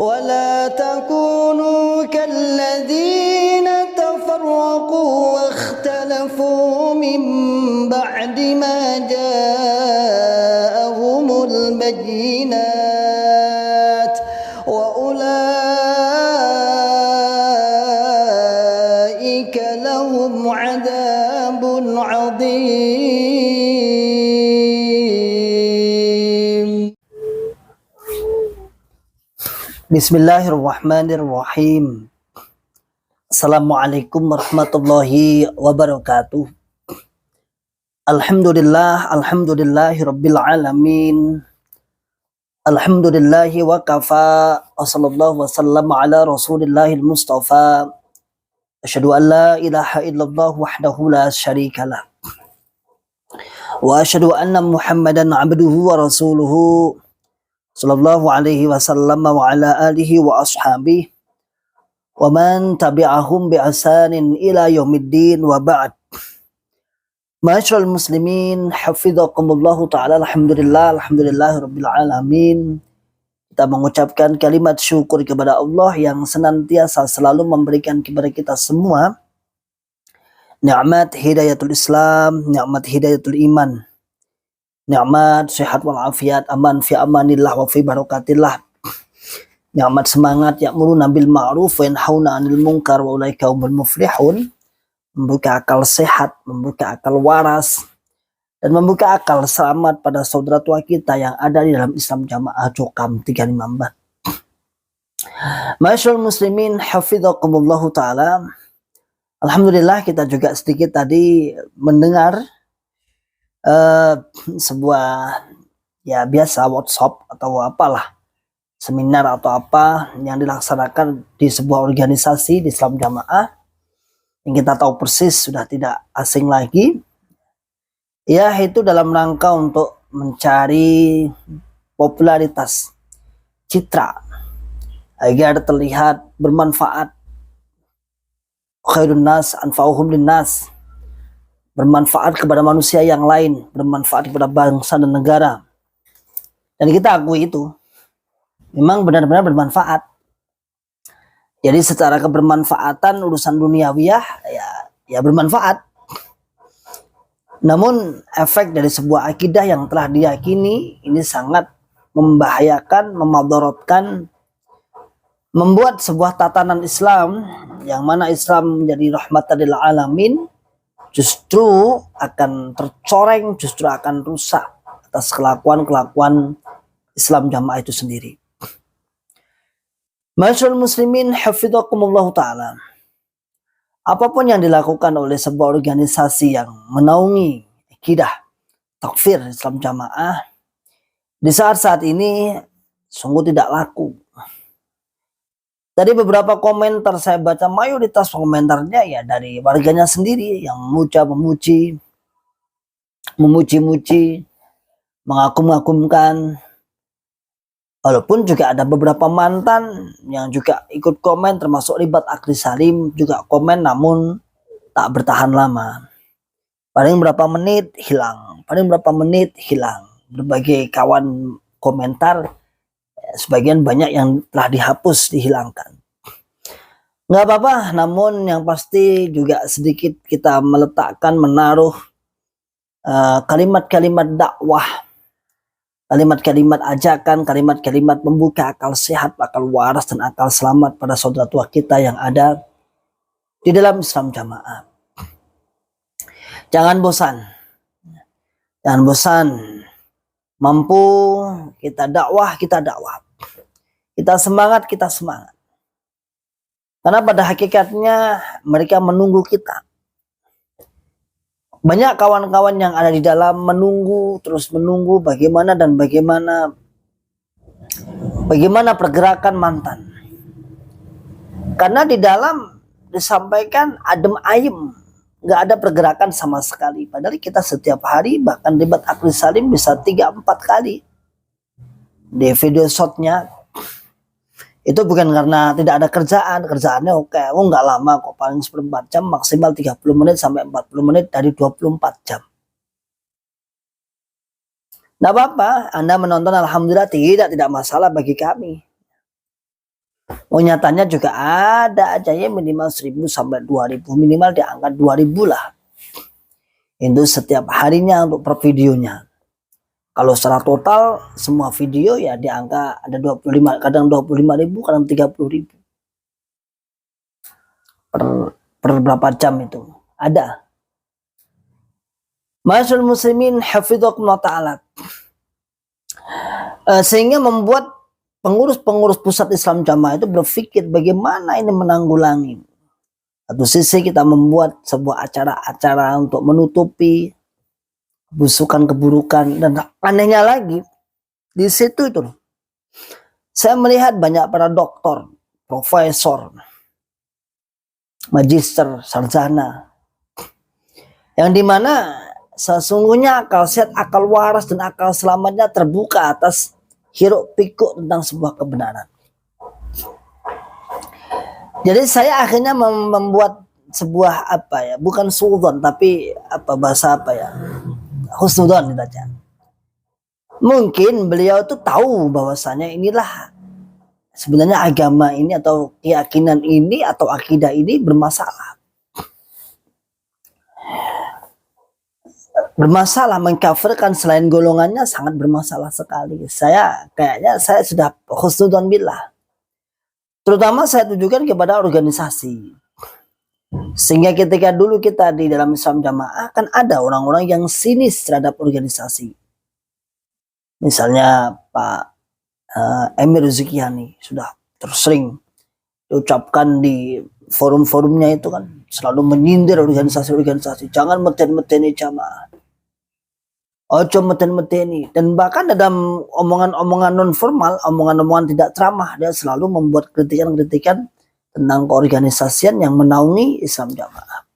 ولا تكونوا كالذين تفرقوا واختلفوا من بعد ما جاءهم البينات وأولئك لهم عذاب عظيم. Bismillahirrahmanirrahim. Assalamualaikum warahmatullahi wabarakatuh. Alhamdulillahi rabbil alamin. Alhamdulillahi wa kafa. Wa sallallahu wa sallam ala rasulillahil mustafa. Asyhadu an la ilaha illallah wahdahu la syarikalah. Wa asyhadu anna Muhammadan abduhu wa rasuluhu. Sallallahu alaihi wasallam wa ala alihi wa ashabihi wa man tabi'ahum bi ihsanin ila yaumiddin wa ba'd. Ma'asyiral muslimin, hafizakumullahu taala. Alhamdulillahirabbil alamin. Kita mengucapkan kalimat syukur kepada Allah yang senantiasa selalu memberikan kepada kita semua nikmat hidayatul Islam, nikmat hidayatul iman, nikmat sehat walafiat, aman fi amanillah wa fi barakatillah, nikmat semangat ya'muruna bil ma'ruf wa yanhauna 'anil munkar wa ulaika humul muflihun, membuka akal sehat, membuka akal waras, dan membuka akal selamat pada saudara tua kita yang ada di dalam Islam Jamaah Jokam 354. Ma'asyiral muslimin, hafizakumullahu taala. Alhamdulillah kita juga sedikit tadi mendengar sebuah ya biasa workshop atau apalah, seminar atau apa yang dilaksanakan di sebuah organisasi di Islam Jamaah yang kita tahu persis sudah tidak asing lagi, ya itu dalam rangka untuk mencari popularitas, citra, agar terlihat bermanfaat. Khairun nas anfa'uhum linnas, bermanfaat kepada manusia yang lain, bermanfaat kepada bangsa dan negara. Dan kita akui itu memang benar-benar bermanfaat. Jadi secara kebermanfaatan urusan duniawiyah ya bermanfaat. Namun efek dari sebuah akidah yang telah diyakini ini sangat membahayakan, memadaratkan, membuat sebuah tatanan Islam yang mana Islam menjadi rahmatan lil alamin justru akan tercoreng, justru akan rusak atas kelakuan-kelakuan Islam Jamaah itu sendiri. Ma'asyiral muslimin, hafizakumullah ta'ala. Apapun yang dilakukan oleh sebuah organisasi yang menaungi akidah takfir Islam Jamaah di saat-saat ini sungguh tidak laku. Tadi beberapa komentar saya baca, mayoritas komentarnya ya dari warganya sendiri yang memuji-muji, mengagum-agumkan. Walaupun juga ada beberapa mantan yang juga ikut komen, termasuk Ribat Akli Salim juga komen, namun tak bertahan lama. Paling berapa menit hilang, Berbagai kawan komentar, sebagian banyak yang telah dihapus, dihilangkan. Nggak apa-apa, namun yang pasti juga sedikit kita meletakkan, menaruh kalimat-kalimat dakwah, kalimat-kalimat ajakan, kalimat-kalimat membuka akal sehat, akal waras, dan akal selamat pada saudara tua kita yang ada di dalam Islam Jamaah. Jangan bosan. Mampu kita dakwah. Kita semangat. Karena pada hakikatnya mereka menunggu kita. Banyak kawan-kawan yang ada di dalam terus menunggu bagaimana pergerakan mantan. Karena di dalam disampaikan adem ayem, nggak ada pergerakan sama sekali. Padahal kita setiap hari, bahkan Ribat Akli Salim bisa 3-4 kali di video shotnya. Itu bukan karena tidak ada kerjaannya oke. Nggak lama kok, paling 1/4 jam, maksimal 30 menit sampai 40 menit dari 24 jam. Nggak apa-apa, Anda menonton, alhamdulillah, tidak masalah bagi kami. Oh, nyatanya juga ada aja ya minimal 1.000 sampai 2.000, minimal di angka 2.000 lah. Itu setiap harinya untuk per videonya. Kalau secara total semua video ya di angka ada 25, kadang 25.000, kadang 30.000 per berapa jam itu ada. Ma'asyiral muslimin hafidhakumullah ta'ala. Sehingga membuat pengurus-pengurus pusat Islam Jamaah itu berpikir bagaimana ini menanggulangi. Satu sisi kita membuat sebuah acara-acara untuk menutupi busukan keburukan, dan anehnya lagi di situ itu saya melihat banyak para doktor, profesor, magister, sarjana, yang dimana sesungguhnya akal sehat, akal waras, dan akal selamatnya terbuka atas hiruk pikuk tentang sebuah kebenaran. Jadi saya akhirnya membuat sebuah bukan suudzon tapi bahasa husnudzon saja. Mungkin beliau itu tahu bahwasanya inilah sebenarnya agama ini atau keyakinan ini atau akidah ini bermasalah. Bermasalah, mengkafirkan selain golongannya sangat bermasalah sekali. Saya sudah husnudzon billah. Terutama saya tujukan kepada organisasi. Sehingga ketika dulu kita di dalam Islam Jamaah kan ada orang-orang yang sinis terhadap organisasi. Misalnya Pak Emir Zukiani sudah tersering diucapkan di forum-forumnya itu kan selalu menyindir organisasi-organisasi, jangan meten-meteni jamaah, ojo meten-meteni, dan bahkan dalam omongan-omongan non formal, omongan-omongan tidak ceramah, dia selalu membuat kritikan-kritikan tentang keorganisasian yang menaungi Islam Jamaah.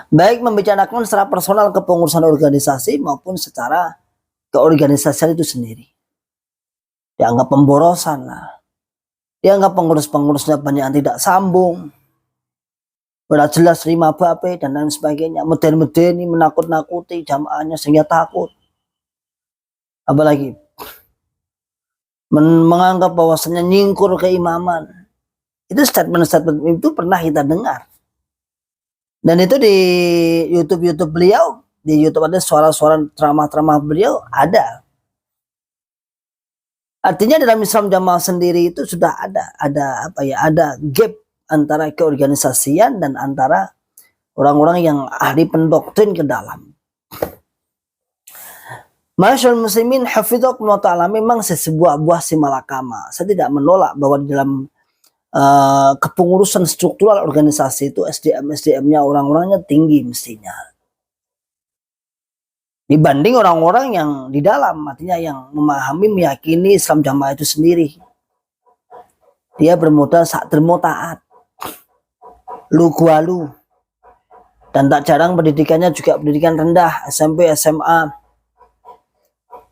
Baik membicarakan secara personal kepengurusan organisasi maupun secara keorganisasian itu sendiri. Dianggap pemborosan lah. Dianggap pengurus-pengurusnya banyak yang tidak sambung. Udah jelas terima bape dan lain sebagainya. Meden-medeni, menakut-nakuti jamaahnya sehingga takut. Apalagi menganggap bahwasannya nyingkur keimaman. Itu statement-statement itu pernah kita dengar. Dan itu di YouTube beliau, di YouTube ada suara-suara ceramah-ceramah beliau ada. Artinya dalam Islam Jamaah sendiri itu sudah ada gap antara keorganisasian dan antara orang-orang yang ahli pendoktrin ke dalam. Ma'asyiral muslimin hafidhakumullah ta'ala, memang sebuah buah si malakama. Saya tidak menolak bahwa di dalam kepengurusan struktural organisasi itu SDM-nya orang-orangnya tinggi mestinya. Dibanding orang-orang yang di dalam, artinya yang memahami, meyakini Islam Jamaah itu sendiri. Dia bermodal sak dermo taat, lu gua lu, dan tak jarang pendidikannya juga pendidikan rendah, SMP, SMA.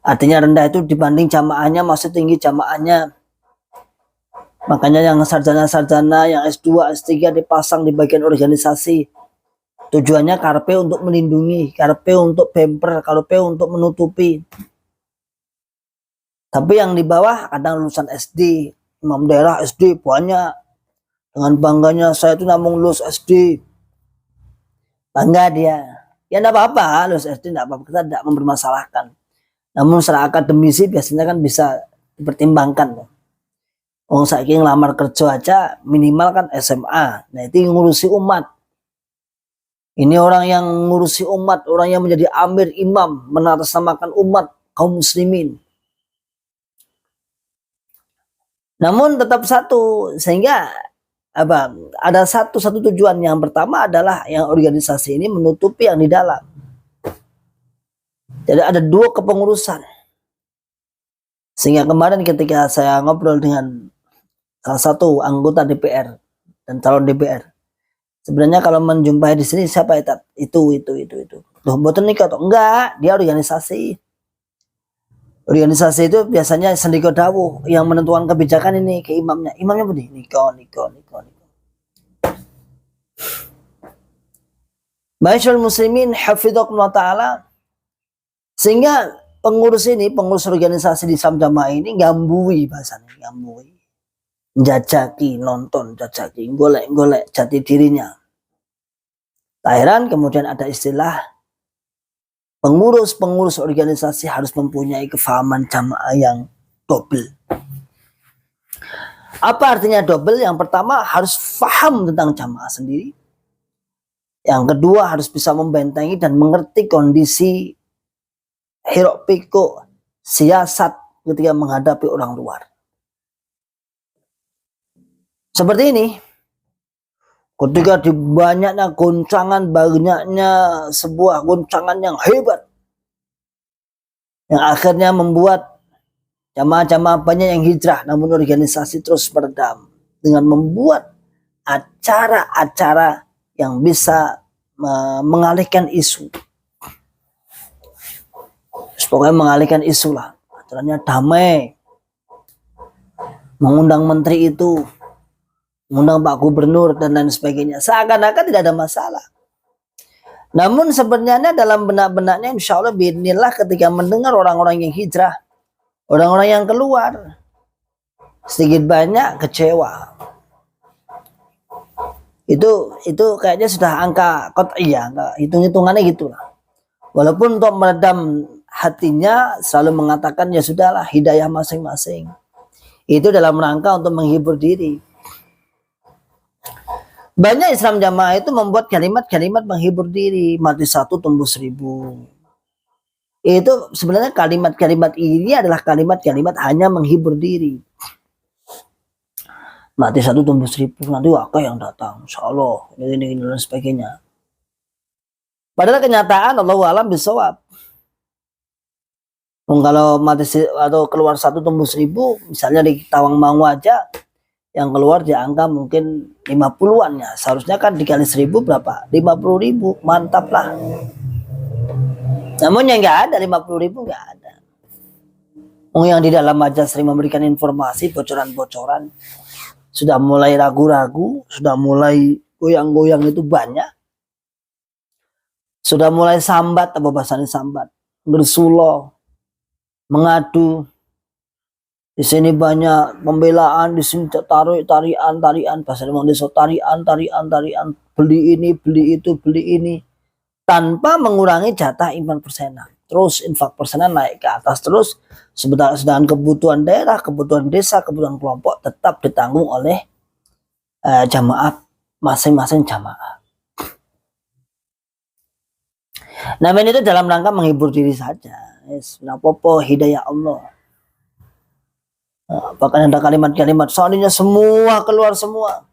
Artinya rendah itu dibanding jamaahnya masih tinggi jamaahnya. Makanya yang sarjana-sarjana, yang S2, S3 dipasang di bagian organisasi. Tujuannya karpe untuk melindungi, karpe untuk bemper, karpe untuk menutupi. Tapi yang di bawah kadang lulusan SD, imam daerah SD banyak. Dengan bangganya, saya itu namun lulus SD. Bangga dia. Ya enggak apa-apa, lulus SD enggak apa-apa, kita tidak mempermasalahkan. Namun secara akademisi biasanya kan bisa dipertimbangkan. Saiki ngelamar kerja aja minimal kan SMA. Nah itu ngurusi umat. Ini orang yang ngurusi umat, orang yang menjadi amir imam, menatasnamakan umat kaum muslimin. Namun tetap satu, sehingga ada satu tujuan. Yang pertama adalah yang organisasi ini menutupi yang di dalam. Jadi ada dua kepengurusan. Sehingga kemarin ketika saya ngobrol dengan salah satu anggota DPR dan calon DPR, sebenarnya kalau menjumpai di sini siapa itu. Loh, mboten nikah toh? Enggak, dia organisasi. Organisasi itu biasanya sendiko dawuh yang menentukan kebijakan ini ke imamnya. Imamnya begini, nikah. Ma'asyiral muslimin hafidhakumullah ta'ala. Sehingga pengurus organisasi di Islam Jamaah ini ngambui bahasanya, ngambui. jajaki, nonton, jajaki, golek-golek jati dirinya. Tak heran kemudian ada istilah pengurus organisasi harus mempunyai kefahaman jamaah yang double. Apa artinya double? Yang pertama harus paham tentang jamaah sendiri. Yang kedua harus bisa membentengi dan mengerti kondisi hiruk pikuk siasat ketika menghadapi orang luar. Seperti ini, ketika di banyaknya goncangan, banyaknya sebuah goncangan yang hebat, yang akhirnya membuat jamaah-jamaah banyak yang hijrah, namun organisasi terus meredam dengan membuat acara-acara yang bisa mengalihkan isu. Pokoknya mengalihkan isu lah, acaranya damai, mengundang menteri itu, mengundang Pak Gubernur dan lain sebagainya, seakan-akan tidak ada masalah. Namun sebenarnya dalam benak-benaknya insya Allah biidznillah ketika mendengar orang-orang yang hijrah, orang-orang yang keluar, sedikit banyak kecewa. Itu kayaknya sudah angka qat'iyah, hitung-hitungannya gitulah. Walaupun untuk meredam hatinya selalu mengatakan ya sudahlah, hidayah masing-masing. Itu dalam rangka untuk menghibur diri. Banyak Islam jamaah itu membuat kalimat-kalimat menghibur diri, mati satu tumbuh 1000. Itu sebenarnya kalimat-kalimat ini adalah kalimat-kalimat hanya menghibur diri. Mati satu tumbuh 1000, nanti wakil yang datang, insya Allah, ini dan sebagainya. Padahal kenyataan Allah alam bisawab. Kalau mati atau keluar satu tumbuh 1000, misalnya di Tawangmangu aja, yang keluar di angka mungkin 50-an ya. Seharusnya kan dikali 1000 berapa? 50.000, mantap lah. Namun yang nggak ada 50.000 nggak ada. Yang di dalam aja sering memberikan informasi bocoran-bocoran, sudah mulai ragu-ragu, sudah mulai goyang-goyang itu banyak, sudah mulai sambat, apa bahasanya sambat, bersuloh, mengadu. Di sini banyak pembelaan, di sini tarian, bahasa Indonesia tarian, beli ini, beli itu, beli ini, tanpa mengurangi jatah iman persenan. Terus infak persenan naik ke atas terus, sedangkan kebutuhan daerah, kebutuhan desa, kebutuhan kelompok tetap ditanggung oleh jamaah, masing-masing jamaah. Namanya itu dalam rangka menghibur diri saja. Popo hidayah Allah. Bahkan ada kalimat-kalimat, seandainya semua keluar semua,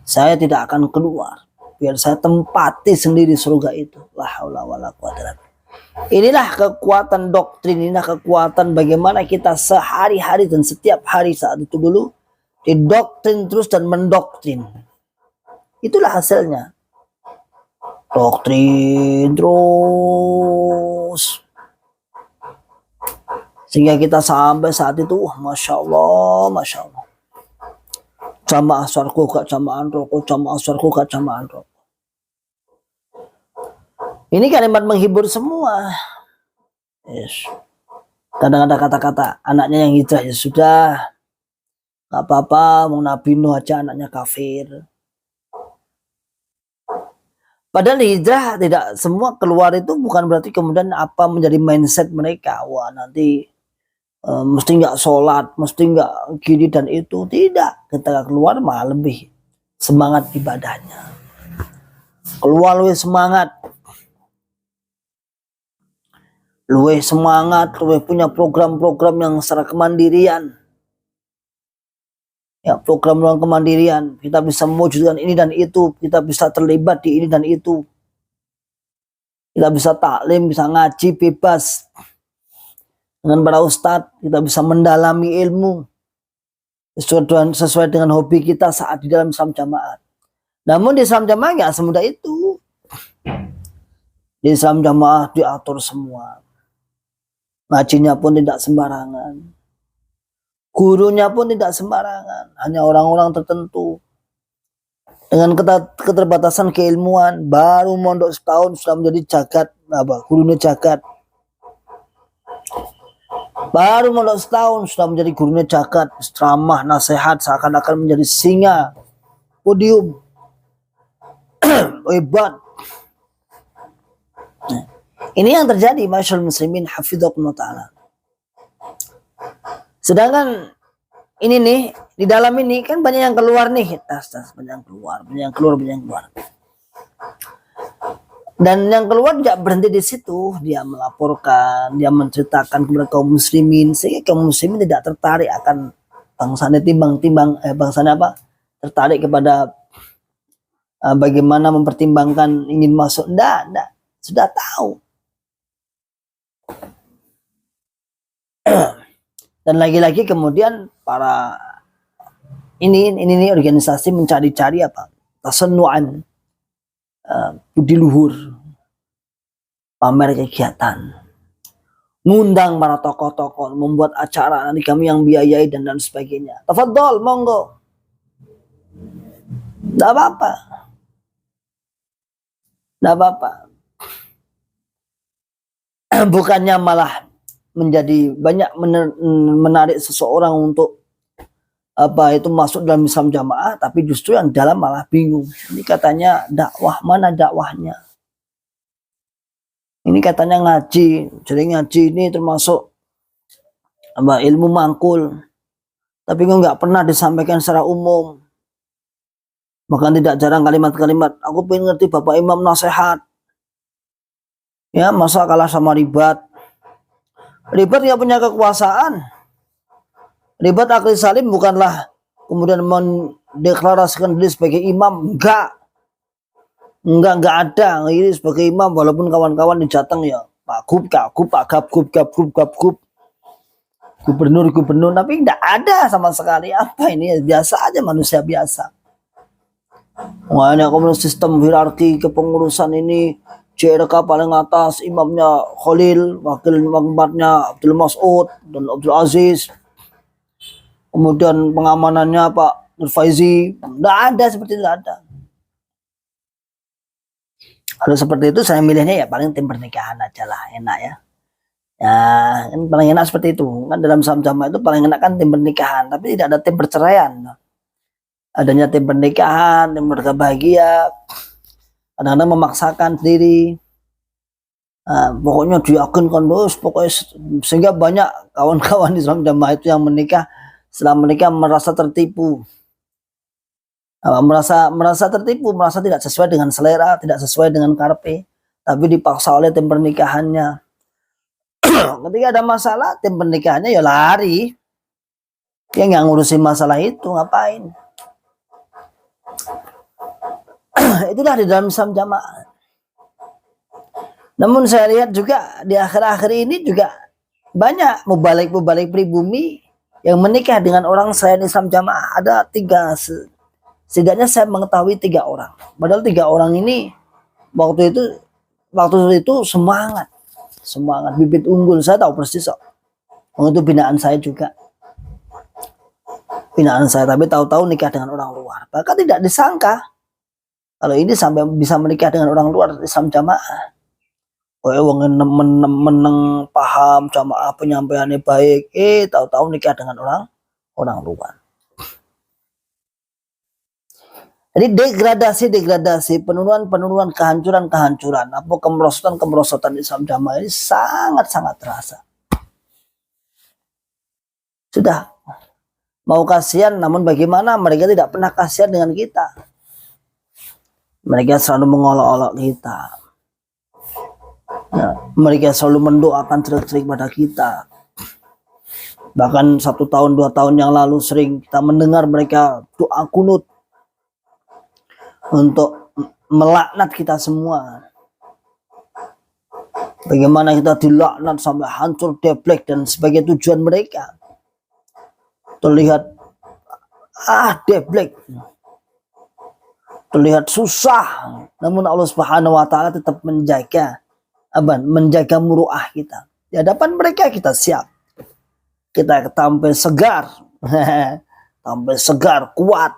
saya tidak akan keluar, biar saya tempati sendiri surga itu. La haula wala quwata illa billah. Inilah kekuatan doktrin, inilah kekuatan bagaimana kita sehari-hari dan setiap hari saat itu dulu didoktrin terus dan mendoktrin. Itulah hasilnya. Doktrin terus. Sehingga kita sampai saat itu, Masya Allah. Jamaah aswarku gak jamaah rokok, jamaah aswarku gak jamaah rokok. Ini kalimat menghibur semua. Yes. Kadang ada kata-kata, anaknya yang hijrah ya sudah, gak apa-apa, mau Nabi Nuh aja anaknya kafir. Padahal hijrah tidak semua keluar itu bukan berarti kemudian apa menjadi mindset mereka. Wah nanti mesti nggak sholat, mesti nggak gini dan itu. Tidak, ketika keluar malah lebih semangat ibadahnya, keluar lebih semangat, lebih punya program-program yang secara kemandirian. Ya, program kemandirian, kita bisa mewujudkan ini dan itu, kita bisa terlibat di ini dan itu, kita bisa taklim, bisa ngaji bebas dengan para ustadz, kita bisa mendalami ilmu sesuai dengan hobi kita saat di dalam Islam jamaah. Namun di Islam jamaah nggak semudah itu. Di Islam jamaah diatur semua, ngajinya pun tidak sembarangan, gurunya pun tidak sembarangan, hanya orang-orang tertentu dengan keterbatasan keilmuan, baru mondok setahun sudah menjadi jagat, gurunya jagat. Baru mondok setahun sudah menjadi gurunya jagat, ceramah, nasihat seakan-akan menjadi singa podium. Hebat. Nah, ini yang terjadi masyaallah muslimin hafizakumullah taala. Sedangkan ini nih di dalam ini kan banyak yang keluar nih, banyak yang keluar. Dan yang keluar tidak berhenti di situ, dia melaporkan, dia menceritakan kepada kaum muslimin sehingga kaum muslimin tidak tertarik akan bangsanya bangsanya apa? Tertarik kepada bagaimana mempertimbangkan ingin masuk. Enggak, sudah tahu. Dan lagi-lagi kemudian para ini organisasi mencari-cari apa? Tasannuan, budi luhur, pamer kegiatan, ngundang para tokoh-tokoh, membuat acara, nanti kami yang biayai dan sebagainya. Tafadhol, monggo. Tidak apa-apa. Bukannya malah menjadi banyak menarik seseorang untuk apa itu masuk dalam Islam jamaah, tapi justru yang dalam malah bingung. Ini katanya dakwah, mana dakwahnya? Ini katanya ngaji, jadi ngaji ini termasuk apa, ilmu mangkul, tapi nggak pernah disampaikan secara umum. Bahkan tidak jarang kalimat-kalimat, aku pengen ngerti Bapak Imam nasihat. Ya, masa kalah sama Ribat? Ribat nggak punya kekuasaan. Ribat Akli Salim bukanlah kemudian mendeklarasikan diri sebagai imam. Enggak ada ini sebagai imam, walaupun kawan-kawan di Jateng ya Pak Gub, gubernur, tapi enggak ada sama sekali. Apa ini? Biasa aja, manusia biasa. Wah, ini komunis sistem hierarki kepengurusan ini, JRK paling atas, imamnya Khalil, wakil keempatnya Abdul Mas'ud dan Abdul Aziz. Kemudian pengamanannya Pak Nur Faizi. Enggak ada seperti itu, ada. Kalau seperti itu saya milihnya ya paling tim pernikahan aja lah, enak ya. Ya, kan paling enak seperti itu. Kan dalam Islam jamaah itu paling enak kan tim pernikahan, tapi tidak ada tim perceraian. Adanya tim pernikahan, tim keluarga bahagia, kadang-kadang memaksakan sendiri. Pokoknya diyakinkan terus, pokoknya sehingga banyak kawan-kawan Islam jamaah itu yang menikah, setelah menikah merasa tertipu. Merasa tertipu, merasa tidak sesuai dengan selera, tidak sesuai dengan karpe, tapi dipaksa oleh tim pernikahannya. Ketika ada masalah, tim pernikahannya ya lari. Dia nggak ngurusin masalah itu, ngapain? Itulah di dalam Islam jamaah. Namun saya lihat juga di akhir-akhir ini juga banyak mubalik pribumi yang menikah dengan orang selain Islam jamaah. Ada 3, setidaknya saya mengetahui 3 orang. Padahal 3 orang ini waktu itu semangat bibit unggul. Saya tahu persis kok. Itu binaan saya juga. Tapi tahu-tahu nikah dengan orang luar. Bahkan tidak disangka kalau ini sampai bisa menikah dengan orang luar Islam jamaah. Wong meneng paham jamaah, penyampaiannya baik, tahu-tahu nikah dengan orang luar. Jadi degradasi, penurunan, kehancuran, apa kemerosotan Islam jamaah ini sangat terasa. Sudah mau kasihan, namun bagaimana mereka tidak pernah kasihan dengan kita. Mereka selalu mengolok-olok kita. Ya, mereka selalu mendoakan cerik-cerik pada kita. Bahkan 1 tahun 2 tahun yang lalu sering kita mendengar mereka doa kunut untuk melaknat kita semua. Bagaimana kita dilaknat sampai hancur, deblek dan sebagai tujuan mereka. Terlihat deblek. Terlihat susah, namun Allah Subhanahu wa taala tetap menjaga muruah kita. Di hadapan mereka kita siap. Kita tampil segar. Tampil segar, kuat.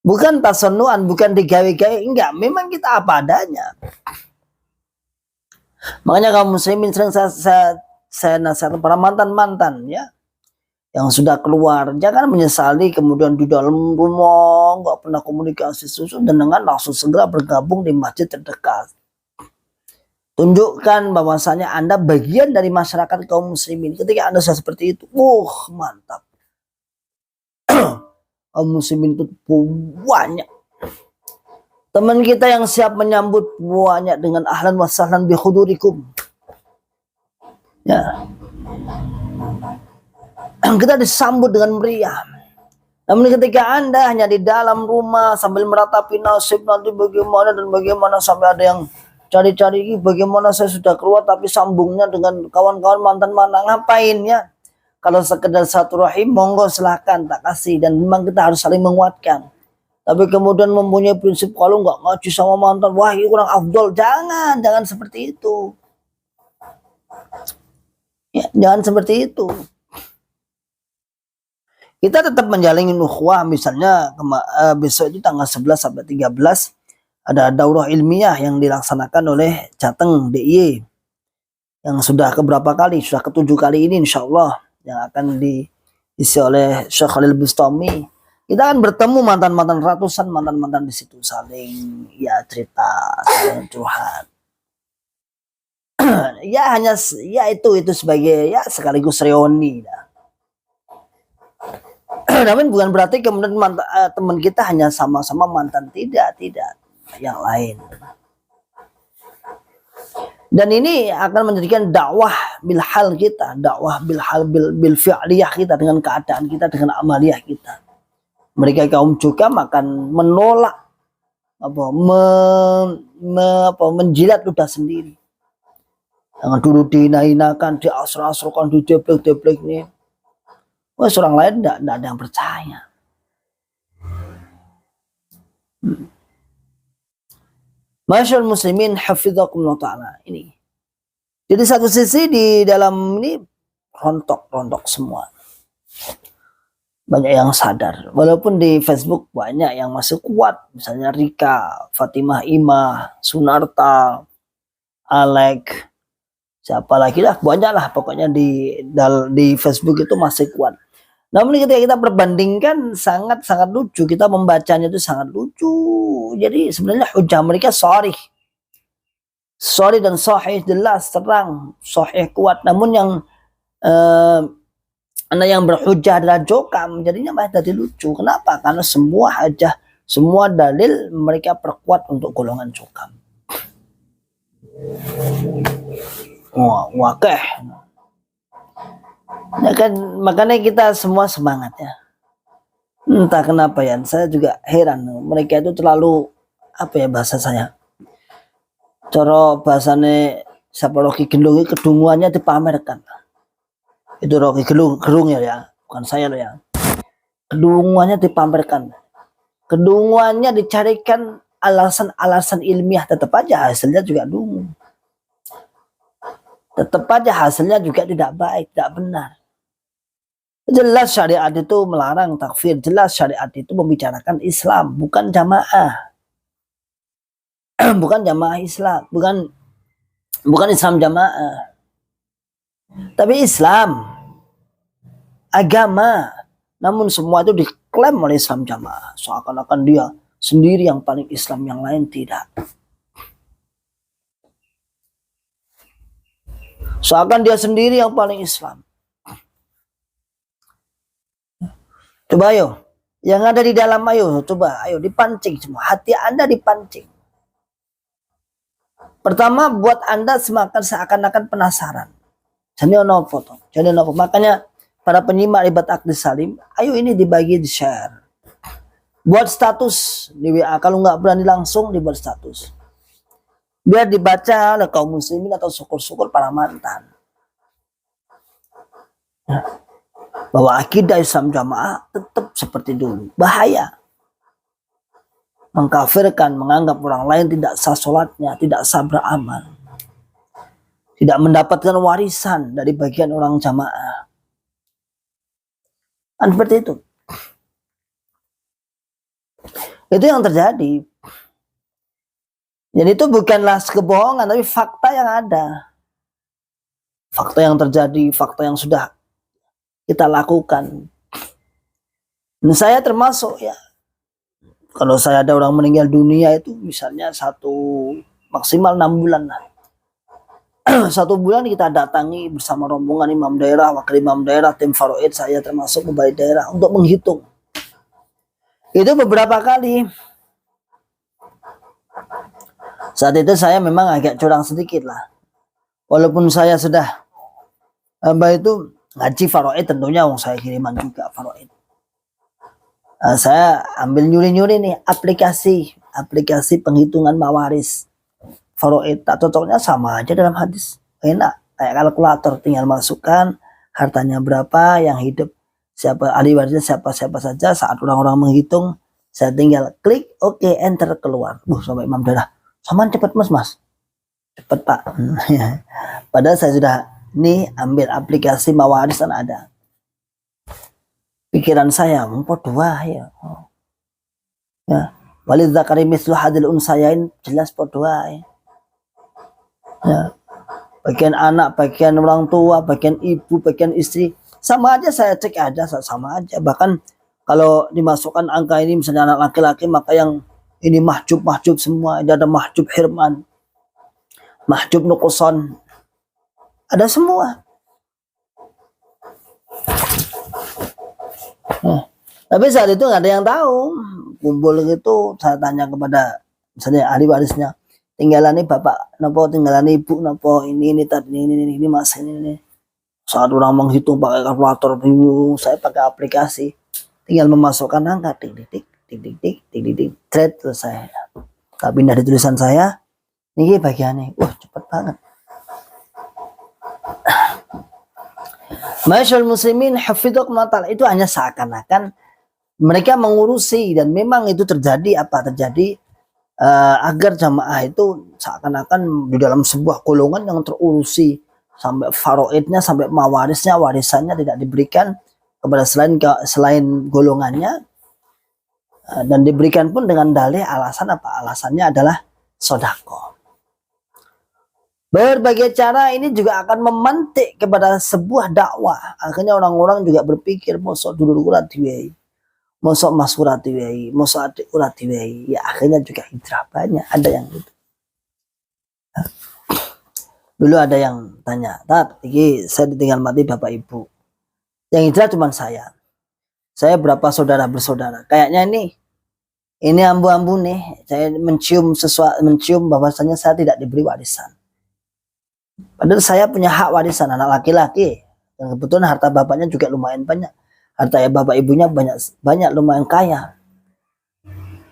Bukan tasannuan, bukan digawe-gawe, enggak, memang kita apa adanya. Makanya kaum muslimin sering saya saya nasihatkan para mantan-mantan ya yang sudah keluar, jangan menyesali kemudian di dalam rumah nggak pernah komunikasi susu dan dengan langsung segera bergabung di masjid terdekat. Tunjukkan bahwasanya Anda bagian dari masyarakat kaum muslimin. Ketika Anda sudah seperti itu, mantap. Kaum muslimin itu banyak. Teman kita yang siap menyambut banyak dengan ahlan wa sahlan bi hudurikum. Ya. Kita disambut dengan meriah. Namun ketika Anda hanya di dalam rumah sambil meratapi nasib nanti bagaimana dan bagaimana, sampai ada yang cari-cari bagaimana saya sudah keluar tapi sambungnya dengan kawan-kawan mantan mana, ngapain ya? Kalau sekedar satu rahim monggo silahkan tak kasih, dan memang kita harus saling menguatkan. Tapi kemudian mempunyai prinsip kalau nggak ngaji sama mantan, wah ini kurang afdol. Jangan seperti itu. Ya, jangan seperti itu. Kita tetap menjalin ukhuwah, misalnya besok itu tanggal 11 sampai 13 ada daurah ilmiah yang dilaksanakan oleh Jateng DIY yang sudah keberapa kali, sudah ke-7 kali ini insyaallah, yang akan diisi oleh Syekh Khalil Bustami. Kita akan bertemu mantan-mantan, ratusan mantan-mantan di situ, saling ya cerita, saling curhat. Ya hanya ya itu sebagai ya sekaligus reuni. Namun bukan berarti kemudian teman kita hanya sama-sama mantan, tidak yang lain. Dan ini akan menjadikan dakwah bil hal kita, dakwah bil hal bil fi'liyah kita, dengan keadaan kita, dengan amaliyah kita. Mereka kaum juga akan menolak menjilat ludah sendiri. Jangan dulu dihina-hinakan, diasra-asrakan, dideplek-deplek nih. Wah, orang lain tidak ada yang percaya. Masyaallah muslimin hafizakumullah ta'ala. Ini. Jadi satu sisi di dalam ini rontok semua. Banyak yang sadar. Walaupun di Facebook banyak yang masih kuat. Misalnya Rika, Fatimah Imah, Sunarta, Alek, siapa lagi lah, banyak lah pokoknya di Facebook itu masih kuat. Namun ketika kita perbandingkan sangat lucu, kita membacanya itu sangat lucu. Jadi sebenarnya hujah mereka sorry dan sahih, jelas terang, sahih kuat. Namun yang yang berhujah adalah jokam, jadinya malah jadi lucu. Kenapa? Karena semua dalil mereka perkuat untuk golongan jokam. Wakeh. Ya kan, makanya kita semua semangat ya. Entah kenapa ya, saya juga heran. Mereka itu terlalu, apa ya bahasa saya, cara bahasanya siapa Rocky Gerung, kedunguannya dipamerkan. Itu Rocky Gerung ya, bukan saya loh ya. Kedunguannya dipamerkan. Kedunguannya dicarikan alasan ilmiah, tetap aja hasilnya juga dungu. Tetap aja hasilnya juga tidak baik, tidak benar. Jelas syariat itu melarang takfir, jelas syariat itu membicarakan Islam, bukan jamaah. Bukan jamaah Islam, bukan Islam jamaah. Tapi Islam, agama. Namun semua itu diklaim oleh Islam jamaah. Seakan-akan dia sendiri yang paling Islam, yang lain tidak. Seakan dia sendiri yang paling Islam. Coba ayo, yang ada di dalam ayo dipancing semua. Hati Anda dipancing. Pertama, buat Anda semakin seakan-akan penasaran. Jadi nopo. Makanya para penyimak Ribat Akhdis Salim, ayo ini dibagi, di share. Buat status di WA, kalau nggak berani langsung dibuat status. Biar dibaca oleh kaum muslimin atau syukur-syukur para mantan. Bahwa akidah Islam jamaah tetap seperti dulu. Bahaya. Mengkafirkan, menganggap orang lain tidak sah sholatnya, tidak sah beramal. Tidak mendapatkan warisan dari bagian orang jamaah. Dan seperti itu. Itu yang terjadi. Jadi itu bukanlah kebohongan, tapi fakta yang ada. fakta yang terjadi, fakta yang sudah kita lakukan. Dan saya termasuk ya, kalau saya ada orang meninggal dunia itu misalnya maksimal 6 bulan lah. 1 bulan kita datangi bersama rombongan imam daerah, wakil imam daerah, tim faraid, saya termasuk mubalik daerah untuk menghitung. Itu beberapa kali. Saat itu saya memang agak curang sedikit lah. Walaupun saya sudah itu ngaji faraid, tentunya saya kiriman juga faraid. Saya ambil nyuri-nyuri nih aplikasi penghitungan mawaris faraid. Tak cocoknya sama aja dalam hadis, enak kayak kalkulator, tinggal masukkan hartanya berapa, yang hidup siapa, ahli warisnya siapa saja. Saat orang-orang menghitung, saya tinggal klik oke, enter, keluar. Sampai imam daerah, saman cepet mas cepet pak. Padahal saya sudah nih ambil aplikasi mawaris, kan ada. Pikiran saya podoa ya. Walid zakari mislu hadil unsayain, jelas podoa ya. Bagian anak, bagian orang tua, bagian ibu, bagian istri, sama aja. Saya cek aja, sama aja. Bahkan kalau dimasukkan angka ini misalnya anak laki-laki, maka yang ini mahjub semua. Ini ada mahjub hirman, mahjub nuqsan, ada semua. Tapi saat itu nggak ada yang tahu. Kumpul gitu, saya tanya kepada misalnya ahli warisnya, tinggalan nih bapak nopo, tinggalan ibu nopo, ini tadi ini mas, ini. Saat orang menghitung pakai kalkulator, bingung. Saya pakai aplikasi, tinggal memasukkan angka, tik, thread, selesai. Tak pindah di tulisan saya, ini bagiannya, wah cepet banget. Masyaallah muslimin hafidhakumullah ta'ala, itu hanya seakan-akan mereka mengurusi, dan memang itu terjadi agar jamaah itu seakan-akan di dalam sebuah golongan yang terurusi, sampai faraidnya, sampai mawarisnya, warisannya tidak diberikan kepada selain golongannya, dan diberikan pun dengan dalih alasannya adalah sedekah. Berbagai cara ini juga akan memantik kepada sebuah dakwah. Akhirnya orang-orang juga berpikir, mosok dulur urat diwai, mosok mas urat diwai, mosok adik urat diwai. Ya akhirnya juga hijrah, banyak ada yang gitu. Dulu ada yang tanya, Tat, ini saya ditinggal mati bapak ibu, yang hijrah cuma saya berapa saudara bersaudara. Kayaknya ini ambu-ambu nih, saya mencium bahwasanya saya tidak diberi warisan. Padahal saya punya hak warisan, anak laki-laki, dan kebetulan harta bapaknya juga lumayan banyak, harta bapak ibunya banyak lumayan kaya.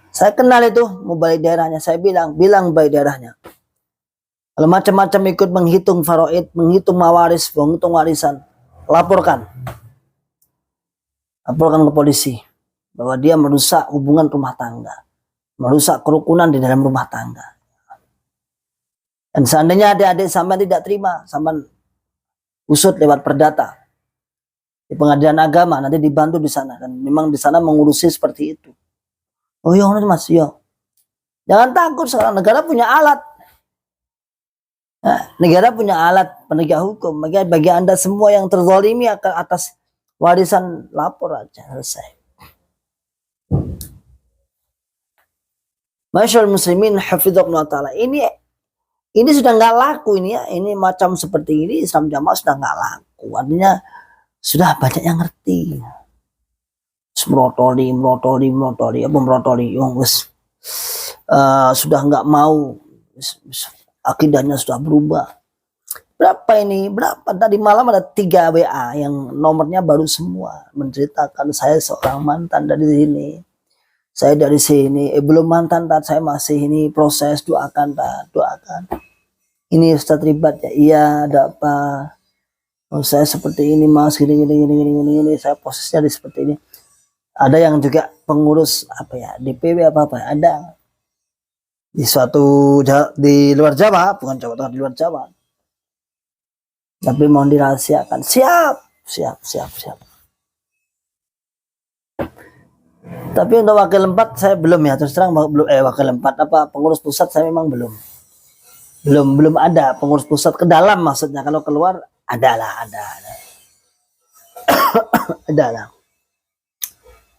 Saya kenal itu mubalik daerahnya, saya bilang balik daerahnya, kalau macam-macam ikut menghitung faraid, menghitung mawaris, menghitung warisan, laporkan ke polisi bahwa dia merusak hubungan rumah tangga, merusak kerukunan di dalam rumah tangga. Dan seandainya adik-adik sampai tidak terima, sampai usut lewat perdata di pengadilan agama, nanti dibantu di sana, dan memang di sana mengurusi seperti itu. Oh iya mas, iya. Jangan takut, sekarang negara punya alat. Negara punya alat penegak hukum. Bagi Anda semua yang terzalimi atas warisan, lapor aja, selesai. Masyaallah muslimin hafidhakumullah ta'ala, ini sudah nggak laku ini ya, ini macam seperti ini Islam Jamaah sudah nggak laku, artinya sudah banyak yang ngerti. Merotoli, sudah nggak mau, akidahnya sudah berubah. Berapa tadi malam ada 3 WA yang nomornya baru semua, menceritakan saya seorang mantan dari sini, saya dari sini, belum mantan, saya masih ini proses, doakan. Ini Ustadz Ribat ya, iya ada apa? Oh, saya seperti ini mas, gini, saya posisinya di seperti ini. Ada yang juga pengurus DPW apa ada di luar Jawa, bukan Jawa Tengah, di luar Jawa. Tapi mau dirahasiakan, siap. Tapi untuk wakil 4 saya belum ya, terus terang belum. Wakil 4 pengurus pusat saya memang belum ada pengurus pusat ke dalam, maksudnya kalau keluar Ada. Adalah.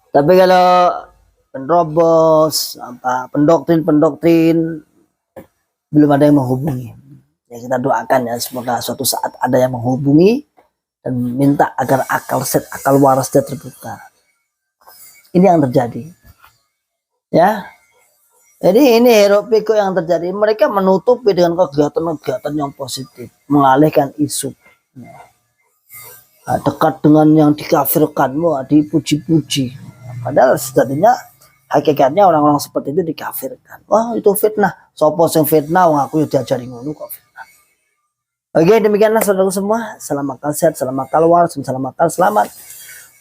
Tapi kalau penerobos, pendoktrin belum ada yang menghubungi. Ya kita doakan ya semoga suatu saat ada yang menghubungi dan minta agar akal warasnya terbuka. Ini yang terjadi. Ya. Jadi ini hiruk pikuk yang terjadi. Mereka menutupi dengan kegiatan-kegiatan yang positif, mengalihkan isu. Ya. Dekat dengan yang dikafirkan, dipuji-puji. Padahal sejatinya hakikatnya orang-orang seperti itu dikafirkan. Wah, itu fitnah. Sopo sing fitnah, wong aku diajari ngono kok fitnah. Oke, demikianlah saudara semua. Salam akal sehat, salam akal waras, salam akal selamat.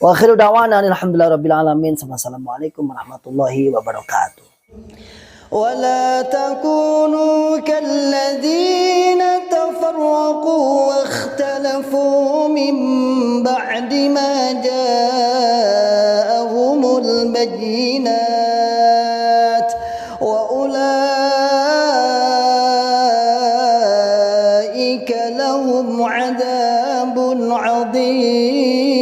Wa akhiru da'wana alhamdulillahirabbil alamin. Assalamualaikum warahmatullahi wabarakatuh. ولا تكونوا كالذين تفرقوا واختلفوا من بعد ما جاءهم البينات وأولئك لهم عذاب عظيم.